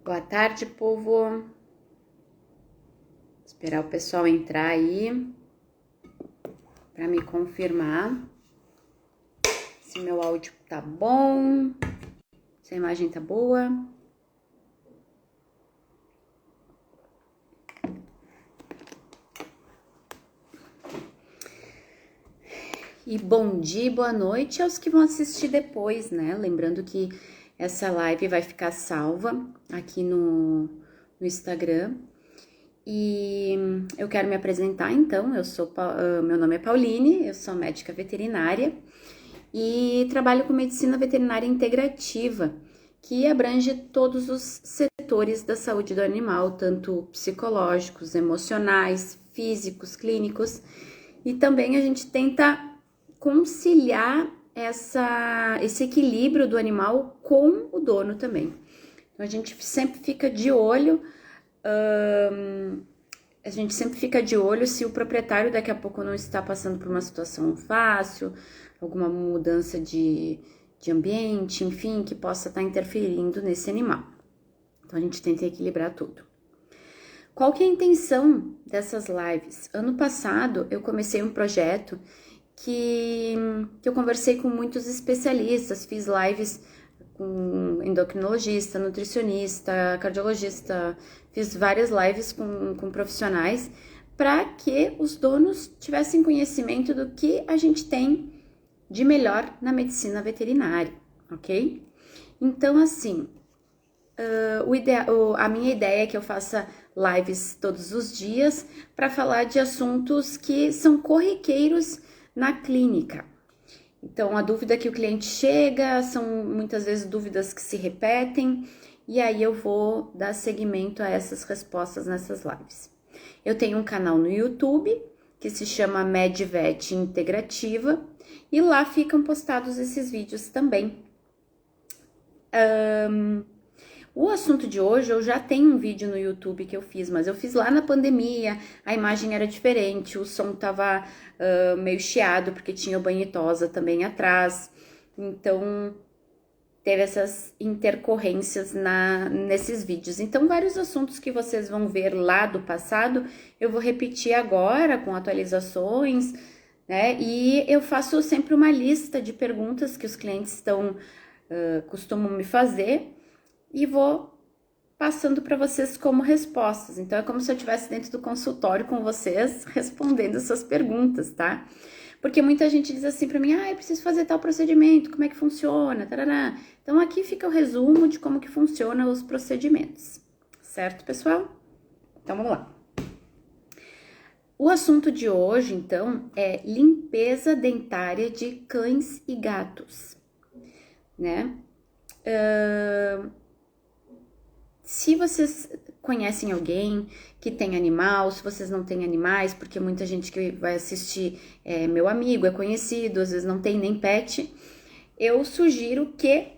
Boa tarde, povo. Esperar o pessoal entrar aí para me confirmar se meu áudio tá bom, se a imagem tá boa. E bom dia, boa noite aos que vão assistir depois, né? Lembrando que essa live vai ficar salva aqui no Instagram. E eu quero me apresentar, então. Meu nome é Pauline, eu sou médica veterinária e trabalho com medicina veterinária integrativa, que abrange todos os setores da saúde do animal, tanto psicológicos, emocionais, físicos, clínicos, e também a gente tenta conciliar esse equilíbrio do animal com o dono também. Então a gente sempre fica de olho. Se o proprietário daqui a pouco não está passando por uma situação fácil, alguma mudança de ambiente, enfim, que possa estar interferindo nesse animal. Então a gente tenta equilibrar tudo. Qual que é a intenção dessas lives? Ano passado eu comecei um projeto que eu conversei com muitos especialistas, fiz lives com endocrinologista, nutricionista, cardiologista, fiz várias lives com profissionais para que os donos tivessem conhecimento do que a gente tem de melhor na medicina veterinária, ok? Então, assim, a minha ideia é que eu faça lives todos os dias para falar de assuntos que são corriqueiros na clínica. Então, a dúvida que o cliente chega são muitas vezes dúvidas que se repetem, e aí eu vou dar seguimento a essas respostas nessas lives. Eu tenho um canal no YouTube que se chama MedVet Integrativa, e lá ficam postados esses vídeos também. O assunto de hoje, eu já tenho um vídeo no YouTube que eu fiz, mas eu fiz lá na pandemia, a imagem era diferente, o som tava meio chiado, porque tinha o banho e tosa também atrás, então teve essas intercorrências nesses vídeos. Então, vários assuntos que vocês vão ver lá do passado, eu vou repetir agora com atualizações, né? E eu faço sempre uma lista de perguntas que os clientes costumam me fazer, e vou passando para vocês como respostas. Então, é como se eu estivesse dentro do consultório com vocês, respondendo essas perguntas, tá? Porque muita gente diz assim para mim, eu preciso fazer tal procedimento, como é que funciona, tarará. Então, aqui fica o resumo de como que funcionam os procedimentos, certo, pessoal? Então, vamos lá. O assunto de hoje, então, é limpeza dentária de cães e gatos, né? Se vocês conhecem alguém que tem animal, se vocês não têm animais, porque muita gente que vai assistir é meu amigo, é conhecido, às vezes não tem nem pet, eu sugiro que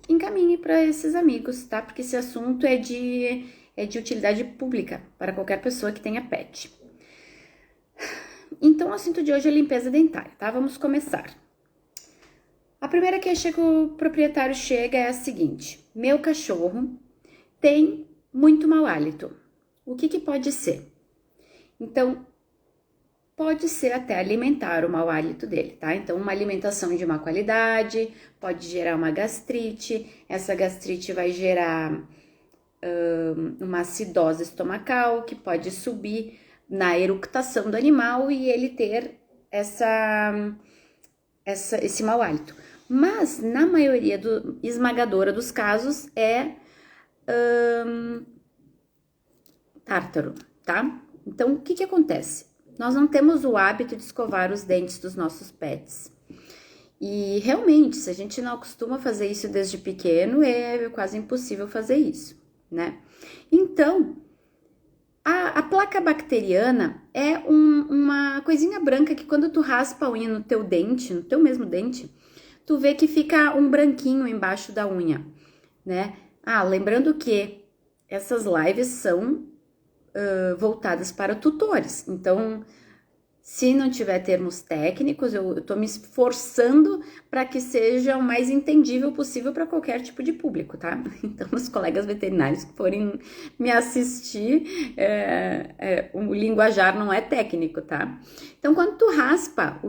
encaminhe para esses amigos, tá? Porque esse assunto é de utilidade pública para qualquer pessoa que tenha pet. Então, o assunto de hoje é limpeza dentária, tá? Vamos começar. A primeira queixa que o proprietário chega é a seguinte: meu cachorro tem muito mau hálito. O que pode ser? Então, pode ser até alimentar o mau hálito dele, tá? Então, uma alimentação de má qualidade pode gerar uma gastrite. Essa gastrite vai gerar uma acidose estomacal, que pode subir na eructação do animal e ele ter esse mau hálito. Mas, na maioria esmagadora dos casos, é tártaro, tá? Então, o que acontece? Nós não temos o hábito de escovar os dentes dos nossos pets. E, realmente, se a gente não acostuma fazer isso desde pequeno, é quase impossível fazer isso, né? Então, a placa bacteriana é uma coisinha branca que quando tu raspa a unha no teu dente, no teu mesmo dente, tu vê que fica um branquinho embaixo da unha, né? Lembrando que essas lives são voltadas para tutores. Então, Se não tiver termos técnicos, eu tô me esforçando para que seja o mais entendível possível para qualquer tipo de público, tá? Então, os colegas veterinários que forem me assistir, o linguajar não é técnico, tá? Então, quando tu raspa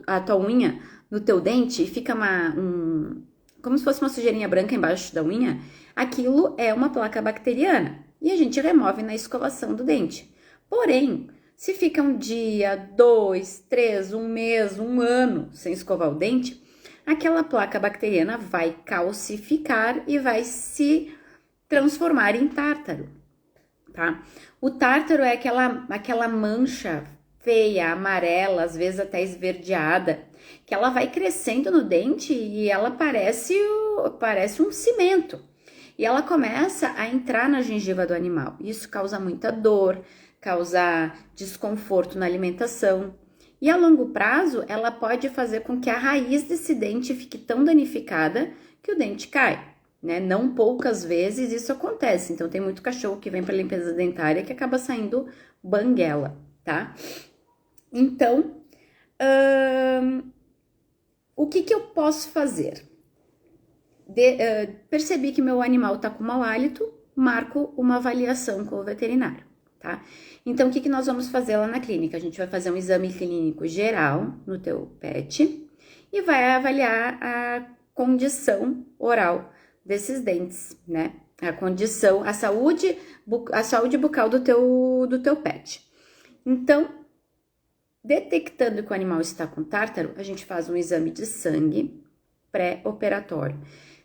a tua unha no teu dente e fica como se fosse uma sujeirinha branca embaixo da unha, aquilo é uma placa bacteriana e a gente remove na escovação do dente. Porém, se fica um dia, 2, 3, um mês, um ano sem escovar o dente, aquela placa bacteriana vai calcificar e vai se transformar em tártaro, tá? O tártaro é aquela mancha feia, amarela, às vezes até esverdeada, que ela vai crescendo no dente e ela parece um cimento. E ela começa a entrar na gengiva do animal. Isso causa muita dor, causa desconforto na alimentação. E a longo prazo, ela pode fazer com que a raiz desse dente fique tão danificada que o dente cai, né? Não poucas vezes isso acontece. Então, tem muito cachorro que vem para limpeza dentária que acaba saindo banguela, tá? Então, o que eu posso fazer? Percebi que meu animal tá com mau hálito, marco uma avaliação com o veterinário, tá? Então, o que nós vamos fazer lá na clínica? A gente vai fazer um exame clínico geral no teu pet e vai avaliar a condição oral desses dentes, né? A saúde bucal do teu pet. Então, detectando que o animal está com tártaro, a gente faz um exame de sangue pré-operatório.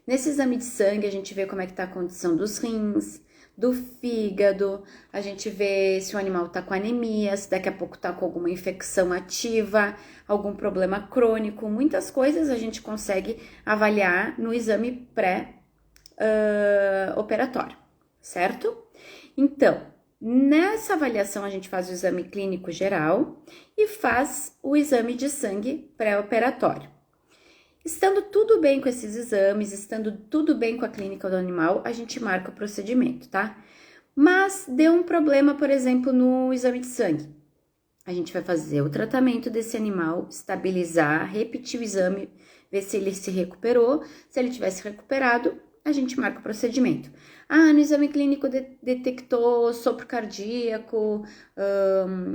Nesse exame de sangue, a gente vê como é que tá a condição dos rins, do fígado, a gente vê se o animal tá com anemia, se daqui a pouco tá com alguma infecção ativa, algum problema crônico, muitas coisas a gente consegue avaliar no exame pré-operatório, certo? Então, nessa avaliação a gente faz o exame clínico geral e faz o exame de sangue pré-operatório. Estando tudo bem com esses exames, estando tudo bem com a clínica do animal, a gente marca o procedimento, tá? Mas deu um problema, por exemplo, no exame de sangue. A gente vai fazer o tratamento desse animal, estabilizar, repetir o exame, ver se ele se recuperou. Se ele tivesse recuperado, a gente marca o procedimento. No exame clínico detectou sopro cardíaco,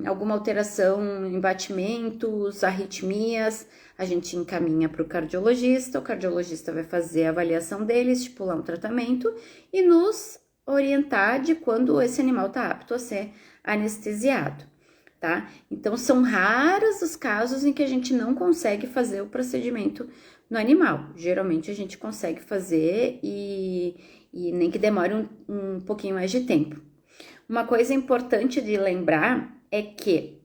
alguma alteração em batimentos, arritmias, a gente encaminha para o cardiologista vai fazer a avaliação dele, estipular um tratamento e nos orientar de quando esse animal está apto a ser anestesiado, tá? Então, são raros os casos em que a gente não consegue fazer o procedimento no animal. Geralmente, a gente consegue fazer e nem que demore um pouquinho mais de tempo. Uma coisa importante de lembrar é que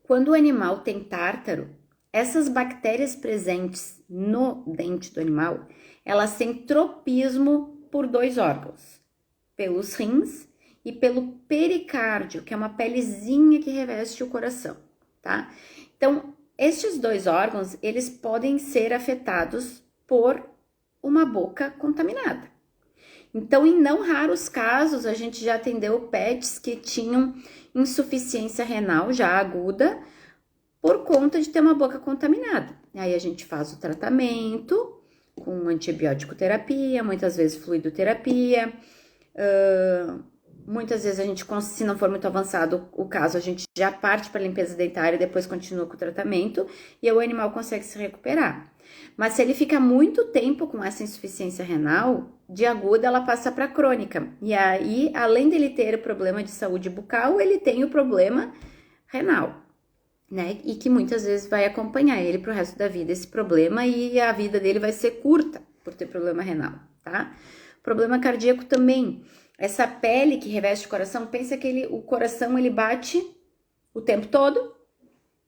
quando o animal tem tártaro, essas bactérias presentes no dente do animal, elas têm tropismo por 2 órgãos, pelos rins e pelo pericárdio, que é uma pelezinha que reveste o coração, tá? Então, estes 2 órgãos, eles podem ser afetados por uma boca contaminada. Então, em não raros casos, a gente já atendeu pets que tinham insuficiência renal já aguda por conta de ter uma boca contaminada. Aí a gente faz o tratamento com antibiótico terapia, muitas vezes fluidoterapia, muitas vezes a gente, se não for muito avançado o caso, a gente já parte para limpeza dentária e depois continua com o tratamento e o animal consegue se recuperar. Mas se ele fica muito tempo com essa insuficiência renal, de aguda ela passa para crônica. E aí, além dele ter o problema de saúde bucal, ele tem o problema renal, né? E que muitas vezes vai acompanhar ele pro resto da vida esse problema e a vida dele vai ser curta por ter problema renal, tá? Problema cardíaco também. Essa pele que reveste o coração, pensa que o coração ele bate o tempo todo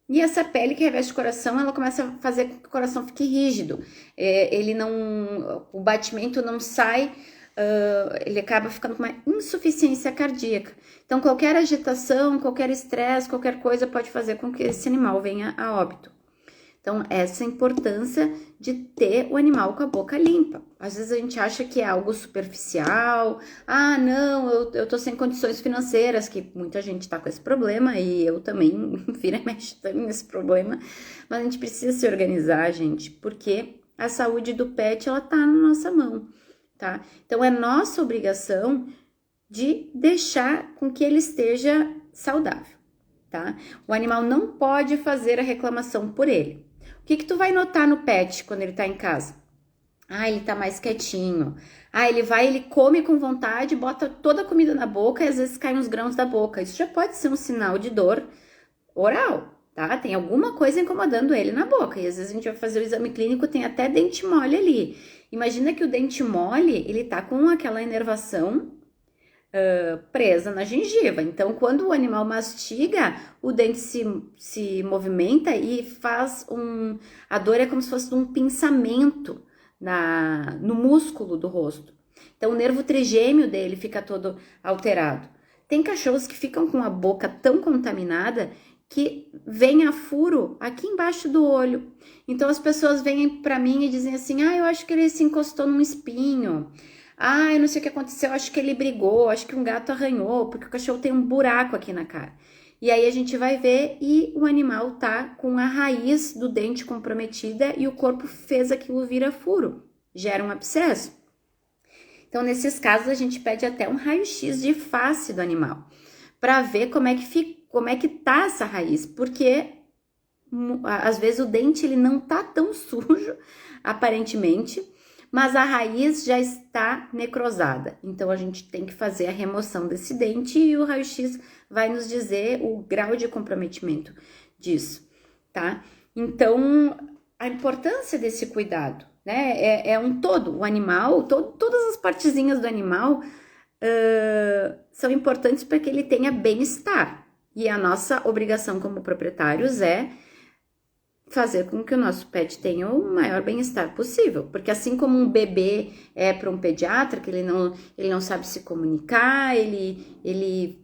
e essa pele que reveste o coração, ela começa a fazer com que o coração fique rígido. O batimento não sai, ele acaba ficando com uma insuficiência cardíaca. Então, qualquer agitação, qualquer estresse, qualquer coisa pode fazer com que esse animal venha a óbito. Então, essa é a importância de ter o animal com a boca limpa. Às vezes a gente acha que é algo superficial. Ah, não, eu tô sem condições financeiras, que muita gente tá com esse problema, e eu também, vira e mexe, também nesse problema. Mas a gente precisa se organizar, gente, porque a saúde do pet, ela tá na nossa mão, tá? Então, é nossa obrigação de deixar com que ele esteja saudável, tá? O animal não pode fazer a reclamação por ele. O que tu vai notar no pet quando ele tá em casa? Ah, ele tá mais quietinho. Ah, ele come com vontade, bota toda a comida na boca e às vezes cai uns grãos da boca. Isso já pode ser um sinal de dor oral, tá? Tem alguma coisa incomodando ele na boca. E às vezes a gente vai fazer o exame clínico, tem até dente mole ali. Imagina que o dente mole, ele tá com aquela inervação presa na gengiva. Então, quando o animal mastiga, o dente se movimenta e faz a dor é como se fosse um pinçamento no músculo do rosto. Então, o nervo trigêmeo dele fica todo alterado. Tem cachorros que ficam com a boca tão contaminada que vem a furo aqui embaixo do olho. Então, as pessoas vêm para mim e dizem assim, eu acho que ele se encostou num espinho. Eu não sei o que aconteceu, acho que ele brigou, acho que um gato arranhou, porque o cachorro tem um buraco aqui na cara. E aí a gente vai ver e o animal tá com a raiz do dente comprometida e o corpo fez aquilo vira furo, gera um abscesso. Então, nesses casos, a gente pede até um raio-x de face do animal, para ver como é que tá essa raiz, porque às vezes o dente ele não tá tão sujo, aparentemente, mas a raiz já está necrosada. Então, a gente tem que fazer a remoção desse dente e o raio-x vai nos dizer o grau de comprometimento disso, tá? Então, a importância desse cuidado, né? É um todo. O animal, todas as partezinhas do animal são importantes para que ele tenha bem-estar. E a nossa obrigação como proprietários é fazer com que o nosso pet tenha o maior bem-estar possível, porque assim como um bebê é para um pediatra, que ele não sabe se comunicar, ele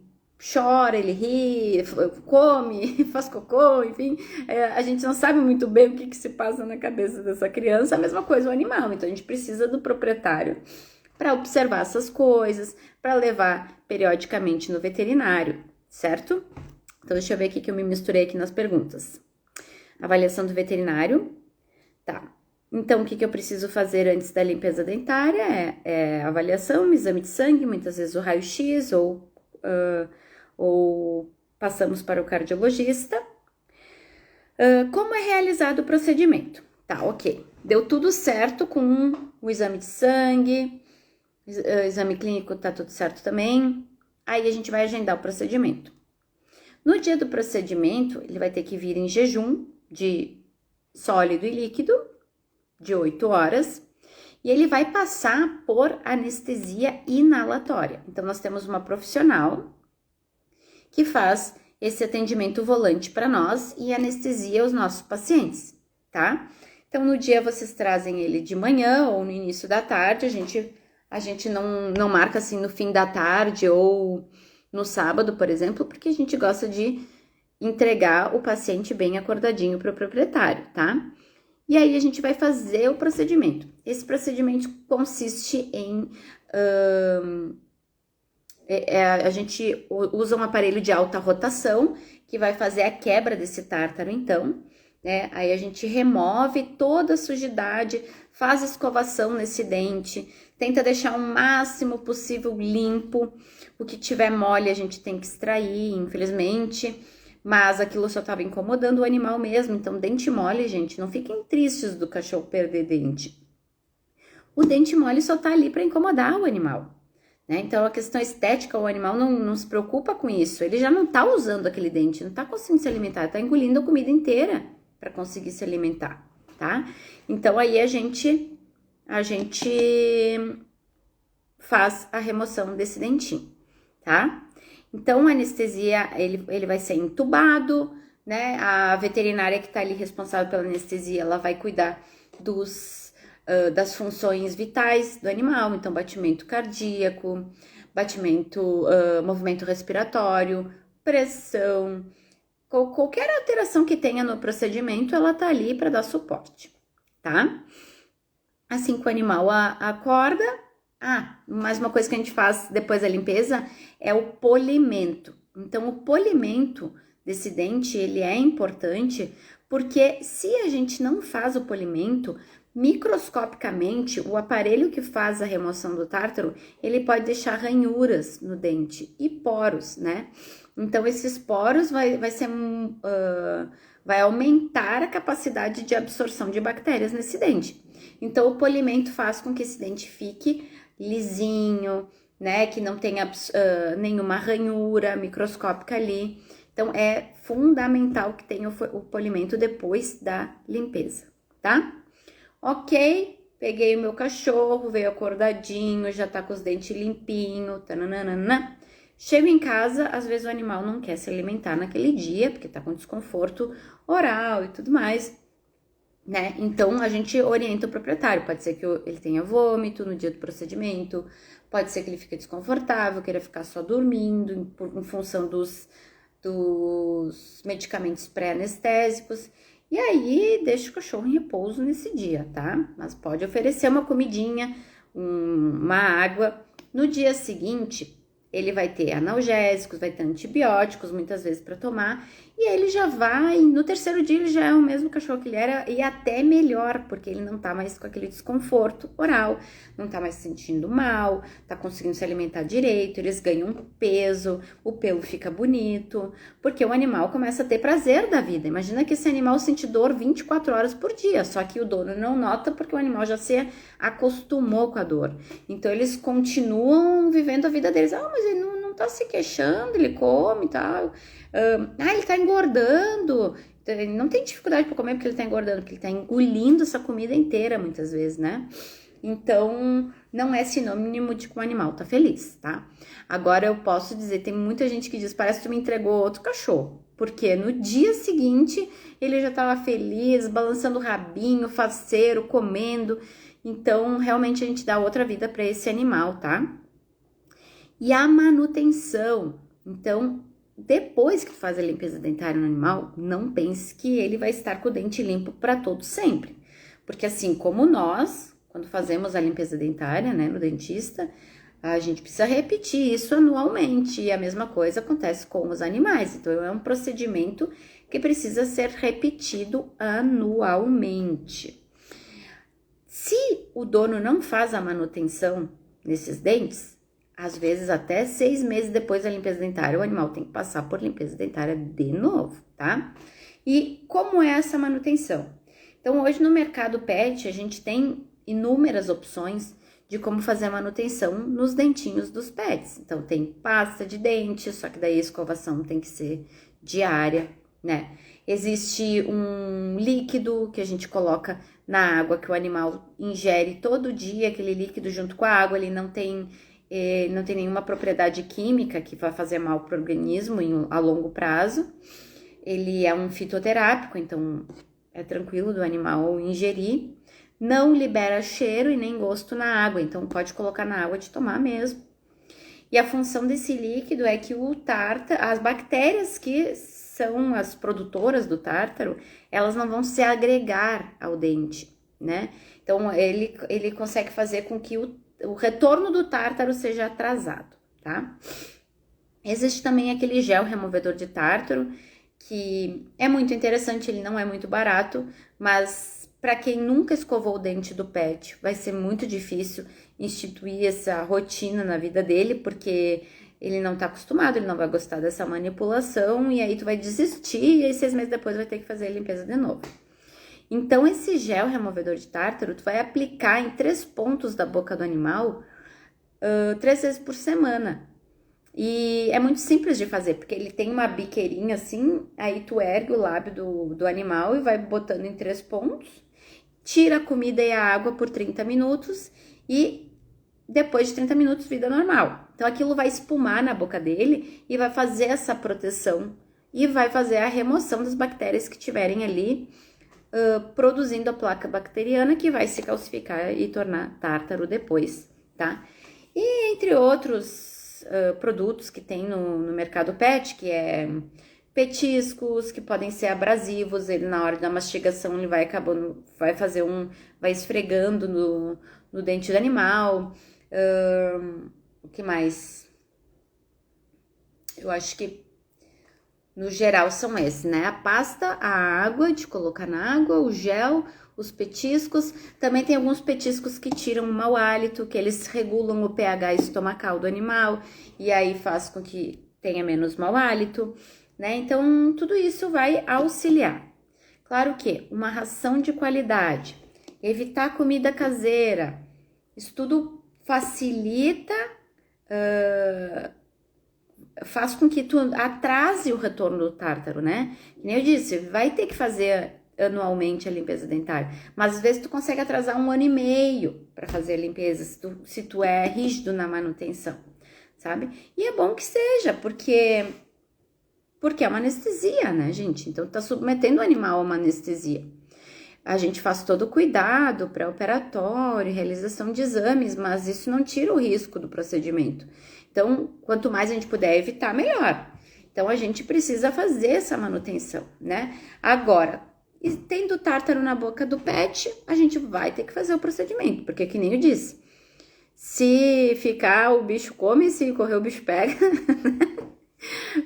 chora, ele ri, come, faz cocô, enfim, a gente não sabe muito bem o que se passa na cabeça dessa criança, a mesma coisa o animal, então a gente precisa do proprietário para observar essas coisas, para levar periodicamente no veterinário, certo? Então deixa eu ver aqui que eu me misturei aqui nas perguntas. Avaliação do veterinário, tá. Então, o que eu preciso fazer antes da limpeza dentária é avaliação, exame de sangue, muitas vezes o raio-x ou passamos para o cardiologista. Como é realizado o procedimento? Tá, ok. Deu tudo certo com o exame de sangue, exame clínico tá tudo certo também. Aí a gente vai agendar o procedimento. No dia do procedimento, ele vai ter que vir em jejum de sólido e líquido, de 8 horas, e ele vai passar por anestesia inalatória. Então, nós temos uma profissional que faz esse atendimento volante para nós e anestesia os nossos pacientes, tá? Então, no dia vocês trazem ele de manhã ou no início da tarde, a gente não marca assim no fim da tarde ou no sábado, por exemplo, porque a gente gosta de entregar o paciente bem acordadinho para o proprietário, tá? E aí a gente vai fazer o procedimento. Esse procedimento consiste em... a gente usa um aparelho de alta rotação que vai fazer a quebra desse tártaro, então, né? Aí a gente remove toda a sujidade, faz escovação nesse dente, tenta deixar o máximo possível limpo. O que tiver mole a gente tem que extrair, infelizmente, mas aquilo só estava incomodando o animal mesmo. Então, dente mole, gente, não fiquem tristes do cachorro perder dente. O dente mole só tá ali para incomodar o animal, né? Então, a questão estética, o animal não se preocupa com isso. Ele já não tá usando aquele dente, não tá conseguindo se alimentar, tá engolindo a comida inteira para conseguir se alimentar, tá? Então, aí a gente faz a remoção desse dentinho, tá? Então, a anestesia, ele vai ser entubado, né? A veterinária que tá ali responsável pela anestesia, ela vai cuidar das funções vitais do animal, então batimento cardíaco, movimento respiratório, pressão, qualquer alteração que tenha no procedimento, ela tá ali para dar suporte, tá? Assim que o animal acorda. Mais uma coisa que a gente faz depois da limpeza é o polimento. Então, o polimento desse dente, ele é importante porque se a gente não faz o polimento, microscopicamente, o aparelho que faz a remoção do tártaro, ele pode deixar ranhuras no dente e poros, né? Então, esses poros vai aumentar a capacidade de absorção de bactérias nesse dente. Então, o polimento faz com que esse dente fique lisinho, né? Que não tenha nenhuma ranhura microscópica ali. Então, é fundamental que tenha o polimento depois da limpeza, tá? Ok, peguei o meu cachorro, veio acordadinho, já tá com os dentes limpinhos, tananana. Chego em casa, às vezes o animal não quer se alimentar naquele dia, porque tá com desconforto oral e tudo mais, né? Então, a gente orienta o proprietário. Pode ser que ele tenha vômito no dia do procedimento, pode ser que ele fique desconfortável, queira ficar só dormindo em função dos medicamentos pré-anestésicos. E aí, deixa o cachorro em repouso nesse dia, tá? Mas pode oferecer uma comidinha, uma água. No dia seguinte, ele vai ter analgésicos, vai ter antibióticos, muitas vezes para tomar, e aí ele já vai, no terceiro dia ele já é o mesmo cachorro que ele era, e até melhor, porque ele não tá mais com aquele desconforto oral, não tá mais se sentindo mal, tá conseguindo se alimentar direito, eles ganham peso, o pelo fica bonito, porque o animal começa a ter prazer da vida. Imagina que esse animal sente dor 24 horas por dia, só que o dono não nota porque o animal já se acostumou com a dor. Então eles continuam vivendo a vida deles. Mas ele não tá se queixando, ele come e tal. Ele tá engordando. Ele não tem dificuldade para comer porque ele tá engordando, porque ele tá engolindo essa comida inteira muitas vezes, né? Então, não é sinônimo de que o animal tá feliz, tá? Agora, eu posso dizer, tem muita gente que diz, parece que tu me entregou outro cachorro. Porque no dia seguinte, ele já tava feliz, balançando o rabinho, faceiro, comendo. Então, realmente, a gente dá outra vida para esse animal, tá? E a manutenção. Então, depois que tu faz a limpeza dentária no animal, não pense que ele vai estar com o dente limpo para todo sempre. Porque assim como nós, quando fazemos a limpeza dentária, né, no dentista, a gente precisa repetir isso anualmente. E a mesma coisa acontece com os animais. Então, é um procedimento que precisa ser repetido anualmente. Se o dono não faz a manutenção nesses dentes, às vezes até 6 meses depois da limpeza dentária, o animal tem que passar por limpeza dentária de novo, tá? E como é essa manutenção? Então, hoje no mercado pet, a gente tem inúmeras opções de como fazer a manutenção nos dentinhos dos pets. Então, tem pasta de dente, só que daí a escovação tem que ser diária, né? Existe um líquido que a gente coloca na água que o animal ingere todo dia, aquele líquido junto com a água, ele não tem nenhuma propriedade química que vai fazer mal para o organismo a longo prazo. Ele é um fitoterápico, então é tranquilo do animal ingerir. Não libera cheiro e nem gosto na água, então pode colocar na água de tomar mesmo. E a função desse líquido é que o tártaro, as bactérias que são as produtoras do tártaro, elas não vão se agregar ao dente, né? Então ele consegue fazer com que o retorno do tártaro seja atrasado, tá? Existe também aquele gel removedor de tártaro, que é muito interessante, ele não é muito barato, mas para quem nunca escovou o dente do pet, vai ser muito difícil instituir essa rotina na vida dele, porque ele não tá acostumado, ele não vai gostar dessa manipulação, e aí tu vai desistir, e aí 6 meses depois vai ter que fazer a limpeza de novo. Então, esse gel removedor de tártaro, tu vai aplicar em 3 pontos da boca do animal 3 vezes por semana. E é muito simples de fazer, porque ele tem uma biqueirinha assim, aí tu ergue o lábio do animal e vai botando em 3 pontos, tira a comida e a água por 30 minutos e depois de 30 minutos, vida normal. Então, aquilo vai espumar na boca dele e vai fazer essa proteção e vai fazer a remoção das bactérias que tiverem ali, produzindo a placa bacteriana que vai se calcificar e tornar tártaro depois, tá? E entre outros produtos que tem no mercado pet, que é Petiscos que podem ser abrasivos, ele na hora da mastigação ele vai acabando, vai esfregando no dente do animal. O que mais? Eu acho que no geral são esses, né? A pasta, a água, de colocar na água, o gel, os petiscos. Também tem alguns petiscos que tiram o mau hálito, que eles regulam o pH estomacal do animal e aí faz com que tenha menos mau hálito, né? Então, tudo isso vai auxiliar. Claro que uma ração de qualidade, evitar comida caseira, isso tudo facilita, faz com que tu atrase o retorno do tártaro, né? Que nem eu disse, vai ter que fazer anualmente a limpeza dentária, mas às vezes tu consegue atrasar 1 ano e meio para fazer a limpeza, se tu é rígido na manutenção, sabe? E é bom que seja, porque é uma anestesia, né, gente? Então tá submetendo o animal a uma anestesia. A gente faz todo o cuidado pré-operatório, realização de exames, mas isso não tira o risco do procedimento. Então, quanto mais a gente puder evitar, melhor. Então, a gente precisa fazer essa manutenção, né? Agora, tendo tártaro na boca do pet, a gente vai ter que fazer o procedimento, porque que nem eu disse, se ficar o bicho come, se correr o bicho pega,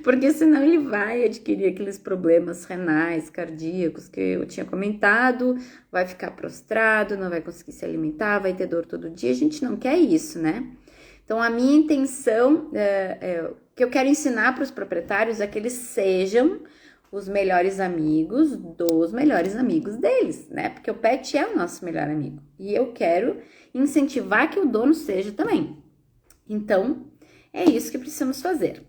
porque senão ele vai adquirir aqueles problemas renais, cardíacos que eu tinha comentado, vai ficar prostrado, não vai conseguir se alimentar, vai ter dor todo dia, a gente não quer isso, né? Então, a minha intenção, que eu quero ensinar para os proprietários é que eles sejam os melhores amigos dos melhores amigos deles, né? Porque o pet é o nosso melhor amigo. E eu quero incentivar que o dono seja também. Então, é isso que precisamos fazer.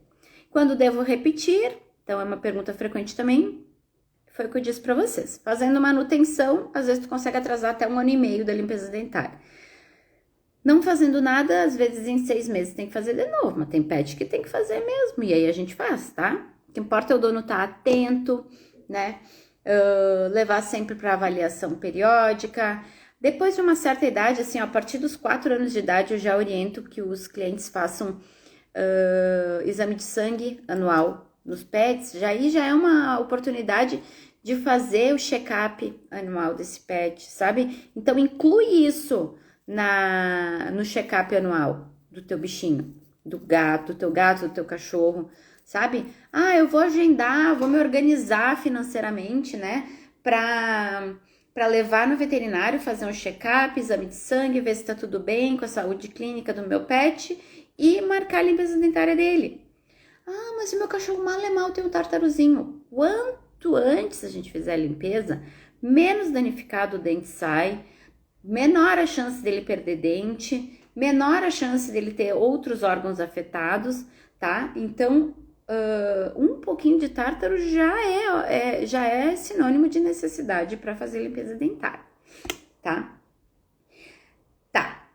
Quando devo repetir? Então, é uma pergunta frequente também. Foi o que eu disse para vocês. Fazendo manutenção, às vezes tu consegue atrasar até 1 ano e meio da limpeza dentária. Não fazendo nada, às vezes em 6 meses tem que fazer de novo, mas tem pet que tem que fazer mesmo, e aí a gente faz, tá? O que importa é o dono estar atento, né? Levar sempre para avaliação periódica. Depois de uma certa idade, assim, a partir dos 4 anos de idade, eu já oriento que os clientes façam exame de sangue anual nos pets. Já é uma oportunidade de fazer o check-up anual desse pet, sabe? Então, inclui isso no check-up anual do teu bichinho, do teu cachorro, sabe? Eu vou agendar, vou me organizar financeiramente, né? Pra levar no veterinário, fazer um check-up, exame de sangue, ver se tá tudo bem com a saúde clínica do meu pet e marcar a limpeza dentária dele. Mas o meu cachorro mal é mal tem um tartaruzinho. Quanto antes a gente fizer a limpeza, menos danificado o dente sai, menor a chance dele perder dente, menor a chance dele ter outros órgãos afetados, tá? Então, um pouquinho de tártaro já é sinônimo de necessidade para fazer limpeza dentária, tá? Tá.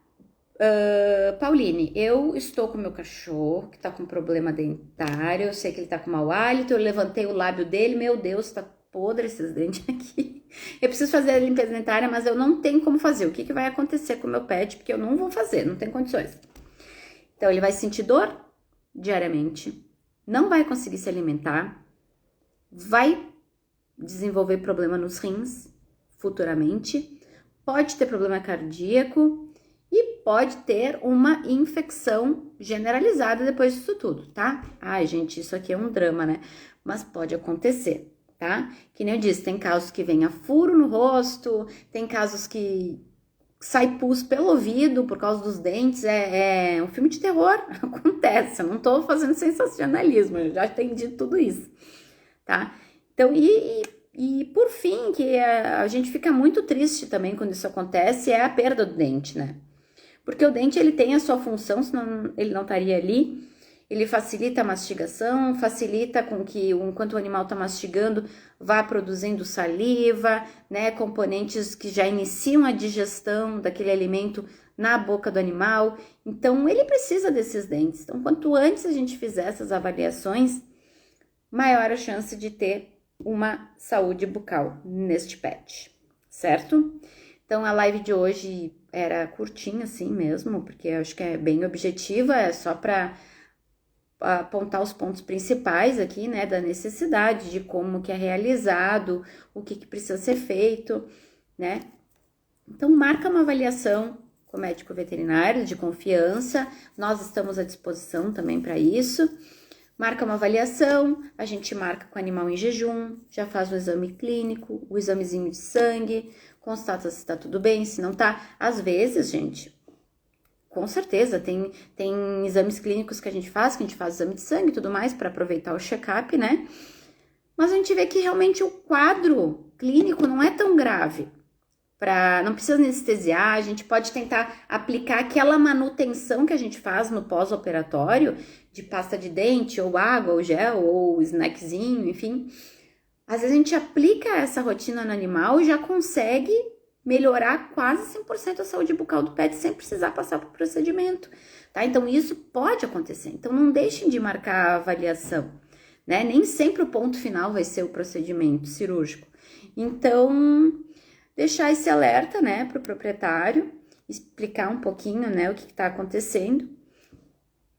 Pauline, eu estou com meu cachorro que tá com problema dentário, eu sei que ele tá com mau hálito, eu levantei o lábio dele, meu Deus, tá podre esses dentes aqui. Eu preciso fazer a limpeza dentária, mas eu não tenho como fazer. O que vai acontecer com o meu pet? Porque eu não vou fazer, não tem condições. Então, ele vai sentir dor diariamente, não vai conseguir se alimentar, vai desenvolver problema nos rins futuramente, pode ter problema cardíaco e pode ter uma infecção generalizada depois disso tudo, tá? Ai, gente, isso aqui é um drama, né? Mas pode acontecer, tá? Que nem eu disse, tem casos que vem a furo no rosto, tem casos que sai pus pelo ouvido por causa dos dentes, é um filme de terror, acontece, eu não tô fazendo sensacionalismo, eu já entendi tudo isso, tá? Então, e por fim, que a gente fica muito triste também quando isso acontece, é a perda do dente, né? Porque o dente, ele tem a sua função, senão ele não estaria ali. Ele facilita a mastigação, facilita com que, enquanto o animal está mastigando, vá produzindo saliva, né? Componentes que já iniciam a digestão daquele alimento na boca do animal. Então, ele precisa desses dentes. Então, quanto antes a gente fizer essas avaliações, maior a chance de ter uma saúde bucal neste pet, certo? Então, a live de hoje era curtinha assim mesmo, porque eu acho que é bem objetiva, é só para apontar os pontos principais aqui, né, da necessidade, de como que é realizado, o que precisa ser feito, né? Então, marca uma avaliação com o médico veterinário de confiança, nós estamos à disposição também para isso. Marca uma avaliação, a gente marca com o animal em jejum, já faz o exame clínico, o examezinho de sangue, constata se tá tudo bem, se não tá. Às vezes, gente, com certeza, tem exames clínicos que a gente faz exame de sangue e tudo mais para aproveitar o check-up, né? Mas a gente vê que realmente o quadro clínico não é tão grave. Não precisa anestesiar, a gente pode tentar aplicar aquela manutenção que a gente faz no pós-operatório, de pasta de dente, ou água, ou gel, ou snackzinho, enfim. Às vezes a gente aplica essa rotina no animal e já consegue melhorar quase 100% a saúde bucal do pet sem precisar passar por procedimento, tá? Então isso pode acontecer, então não deixem de marcar a avaliação, né? Nem sempre o ponto final vai ser o procedimento cirúrgico. Então, deixar esse alerta, né, para o proprietário, explicar um pouquinho, né, o que está acontecendo.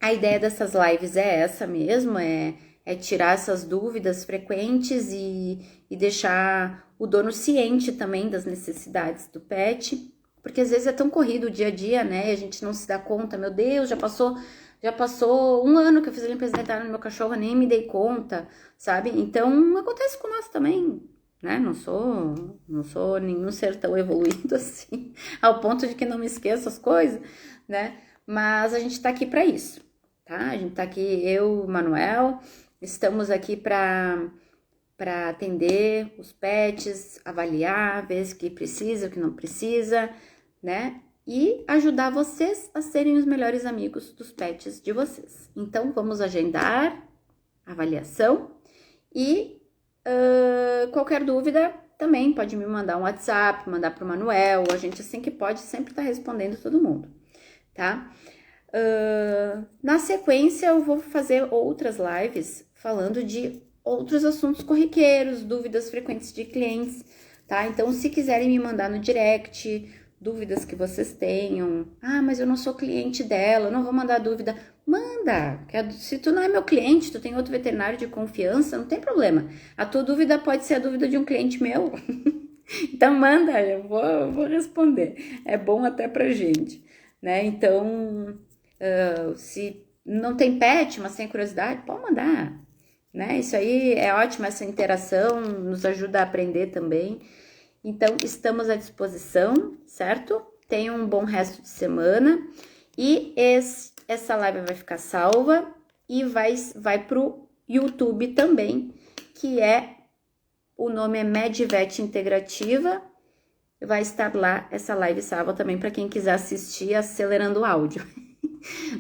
A ideia dessas lives é essa mesmo, é tirar essas dúvidas frequentes e deixar o dono ciente também das necessidades do pet, porque às vezes é tão corrido o dia a dia, né, e a gente não se dá conta, meu Deus, já passou 1 ano que eu fiz a limpeza dentária no meu cachorro, nem me dei conta, sabe? Então, acontece com nós também, né? Não sou nenhum ser tão evoluído assim, ao ponto de que não me esqueço as coisas, né? Mas a gente tá aqui para isso, tá? A gente tá aqui, eu, Manuel, estamos aqui para atender os pets, avaliar, ver o que precisa, o que não precisa, né? E ajudar vocês a serem os melhores amigos dos pets de vocês. Então, vamos agendar a avaliação e qualquer dúvida também pode me mandar um WhatsApp, mandar para o Manuel, a gente assim que pode sempre tá respondendo todo mundo, tá? Na sequência eu vou fazer outras lives falando de outros assuntos corriqueiros, dúvidas frequentes de clientes, tá? Então se quiserem me mandar no direct, dúvidas que vocês tenham, mas eu não sou cliente dela, eu não vou mandar dúvida, manda, se tu não é meu cliente, tu tem outro veterinário de confiança, não tem problema, a tua dúvida pode ser a dúvida de um cliente meu, então manda, eu vou responder, é bom até pra gente, né, então, se não tem pet, mas tem curiosidade, pode mandar, né, isso aí é ótimo, essa interação nos ajuda a aprender também, então estamos à disposição, certo? Tenham um bom resto de semana e essa live vai ficar salva e vai pro YouTube também, que o nome é MedVet Integrativa, vai estar lá essa live salva também para quem quiser assistir acelerando o áudio.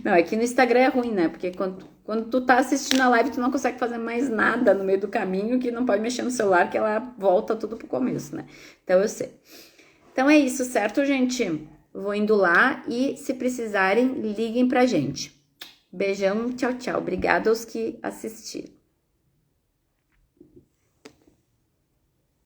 Não, é que no Instagram é ruim, né? Porque quando tu tá assistindo a live, tu não consegue fazer mais nada no meio do caminho, que não pode mexer no celular, que ela volta tudo pro começo, né? Então eu sei. Então é isso, certo, gente? Vou indo lá e se precisarem, liguem pra gente. Beijão, tchau, tchau. Obrigada aos que assistiram.